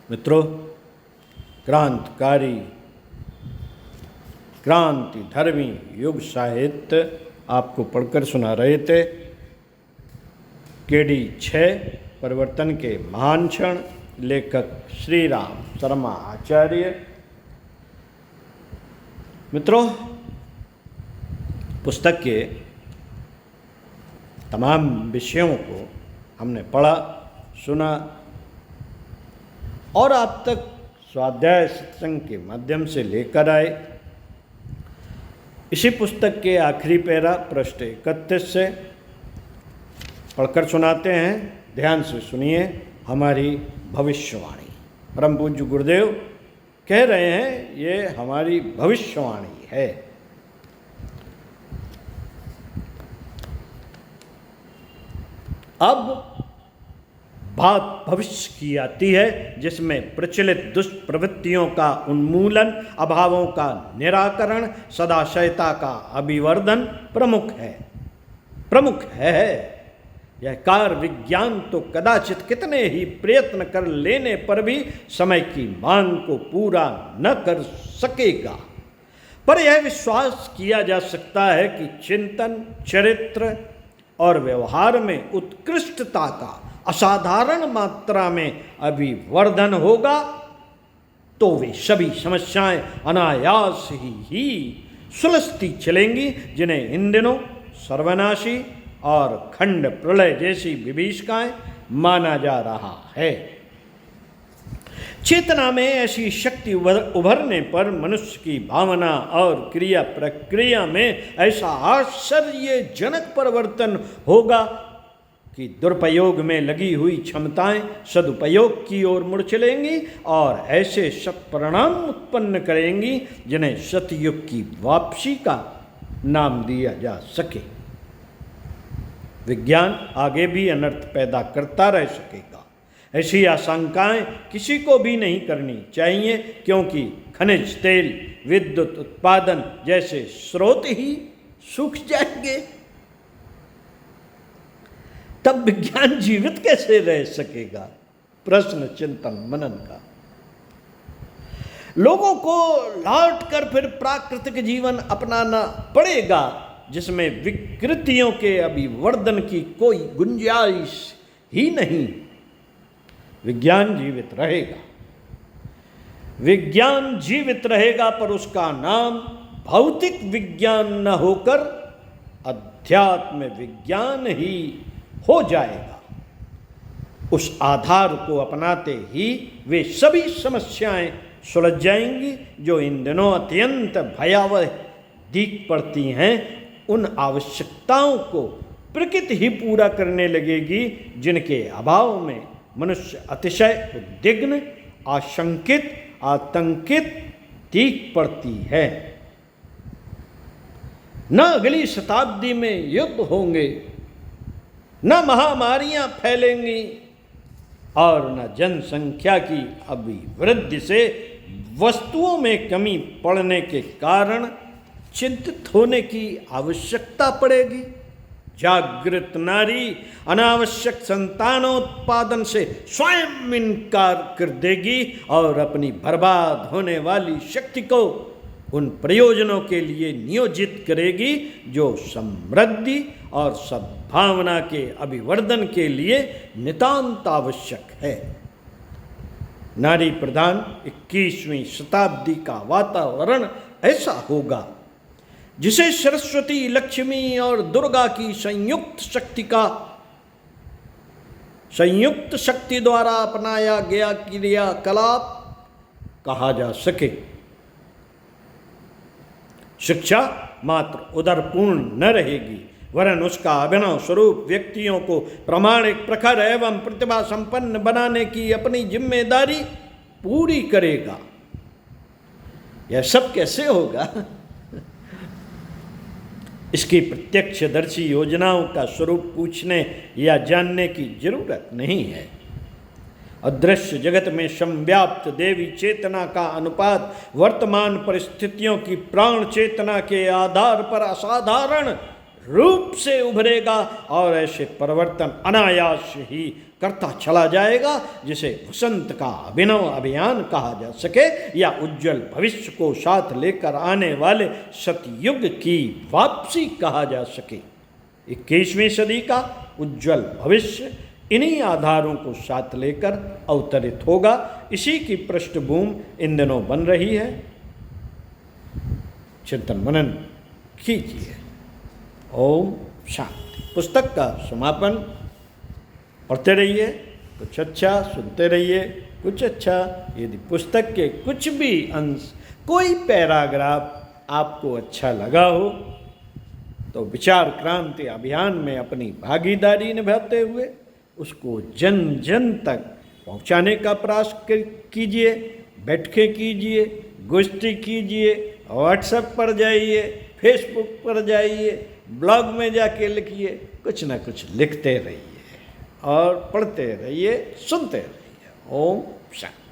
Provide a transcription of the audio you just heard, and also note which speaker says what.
Speaker 1: मित्रों, क्रांतिकारी क्रांति धर्मी युग साहित्य आपको पढ़कर सुना रहे थे। केडी 6 परिवर्तन के महान क्षण, लेखक श्री राम शर्मा आचार्य। मित्रों, पुस्तक के तमाम विषयों को हमने पढ़ा, सुना और आप तक स्वाध्याय सत्संग के माध्यम से लेकर आए। इसी पुस्तक के आखिरी पैरा पृष्ठ 31 से पढ़कर सुनाते हैं। ध्यान से सुनिए हमारी भविष्यवाणी। परम पूज्य गुरुदेव कह रहे हैं, ये हमारी भविष्यवाणी है। अब बात भविष्य की आती है, जिसमें प्रचलित दुष्प्रवृत्तियों का उन्मूलन, अभावों का निराकरण, सदाशयता का अभिवर्धन प्रमुख है। यह कार्य विज्ञान तो कदाचित कितने ही प्रयत्न कर लेने पर भी समय की मांग को पूरा न कर सकेगा, पर यह विश्वास किया जा सकता है कि चिंतन, चरित्र और व्यवहार में उत्कृष्टता का असाधारण मात्रा में अभिवर्धन होगा, तो वे सभी समस्याएं अनायास ही सुलझती चलेंगी, जिन्हें इन दिनों सर्वनाशी और खंड प्रलय जैसी विभीषिकाएं माना जा रहा है। चेतना में ऐसी शक्ति उभरने पर मनुष्य की भावना और क्रिया प्रक्रिया में ऐसा आश्चर्यजनक परिवर्तन होगा कि दुरुपयोग में लगी हुई क्षमताएं सदुपयोग की ओर मुड़ चलेंगी और ऐसे सत्परिणाम उत्पन्न करेंगी जिन्हें सतयुग की वापसी का नाम दिया जा सके। विज्ञान आगे भी अनर्थ पैदा करता रह सकेगा, ऐसी आशंकाएं किसी को भी नहीं करनी चाहिए, क्योंकि खनिज तेल, विद्युत उत्पादन जैसे स्रोत ही सूख जाएंगे। तब विज्ञान जीवित कैसे रह सकेगा? प्रश्न चिंतन मनन का। लोगों को लौट कर फिर प्राकृतिक जीवन अपनाना पड़ेगा, जिसमें विकृतियों के अभिवर्धन की कोई गुंजाइश ही नहीं। विज्ञान जीवित रहेगा, पर उसका नाम भौतिक विज्ञान न होकर अध्यात्म विज्ञान ही हो जाएगा। उस आधार को अपनाते ही वे सभी समस्याएं सुलझ जाएंगी जो इन दिनों अत्यंत भयावह दिख पड़ती हैं। उन आवश्यकताओं को प्रकृति ही पूरा करने लगेगी, जिनके अभाव में मनुष्य अतिशय उद्विग्न, आशंकित, आतंकित दिख पड़ती है। न अगली शताब्दी में युद्ध होंगे, न महामारियां फैलेंगी और न जनसंख्या की अभिवृद्धि से वस्तुओं में कमी पड़ने के कारण चिंतित होने की आवश्यकता पड़ेगी। जागृत नारी अनावश्यक संतानोत्पादन से स्वयं इनकार कर देगी और अपनी बर्बाद होने वाली शक्ति को उन प्रयोजनों के लिए नियोजित करेगी जो समृद्धि और सद्भावना के अभिवर्धन के लिए नितांत आवश्यक है। नारी प्रधान 21वीं शताब्दी का वातावरण ऐसा होगा जिसे सरस्वती, लक्ष्मी और दुर्गा की संयुक्त शक्ति द्वारा अपनाया गया क्रियाकलाप कहा जा सके। शिक्षा मात्र उदरपूर्ण न रहेगी, वरन उसका अभिनव स्वरूप व्यक्तियों को प्रामाणिक, प्रखर एवं प्रतिभा संपन्न बनाने की अपनी जिम्मेदारी पूरी करेगा। यह सब कैसे होगा? इसकी प्रत्यक्षदर्शी योजनाओं का स्वरूप पूछने या जानने की जरूरत नहीं है। अदृश्य जगत में संव्याप्त देवी चेतना का अनुपात वर्तमान परिस्थितियों की प्राण चेतना के आधार पर असाधारण रूप से उभरेगा और ऐसे परिवर्तन अनायास ही करता चला जाएगा, जिसे वसंत का अभिनव अभियान कहा जा सके या उज्जवल भविष्य को साथ लेकर आने वाले सतयुग की वापसी कहा जा सके। 21वीं सदी का उज्जवल भविष्य इन्हीं आधारों को साथ लेकर अवतरित होगा। इसी की पृष्ठभूमि इन दिनों बन रही है। चिंतन मनन कीजिए। ओम शांति। पुस्तक का समापन। पढ़ते रहिए, कुछ अच्छा सुनते रहिए, कुछ अच्छा। यदि पुस्तक के कुछ भी अंश, कोई पैराग्राफ आपको अच्छा लगा हो तो विचार क्रांति अभियान में अपनी भागीदारी निभाते हुए उसको जन जन तक पहुंचाने का प्रयास कीजिए। बैठकें कीजिए, गोष्ठी कीजिए, व्हाट्सएप पर जाइए, फेसबुक पर जाइए, ब्लॉग में जाके लिखिए, कुछ ना कुछ लिखते रहिए और पढ़ते रहिए, सुनते रहिए। ओम शांति।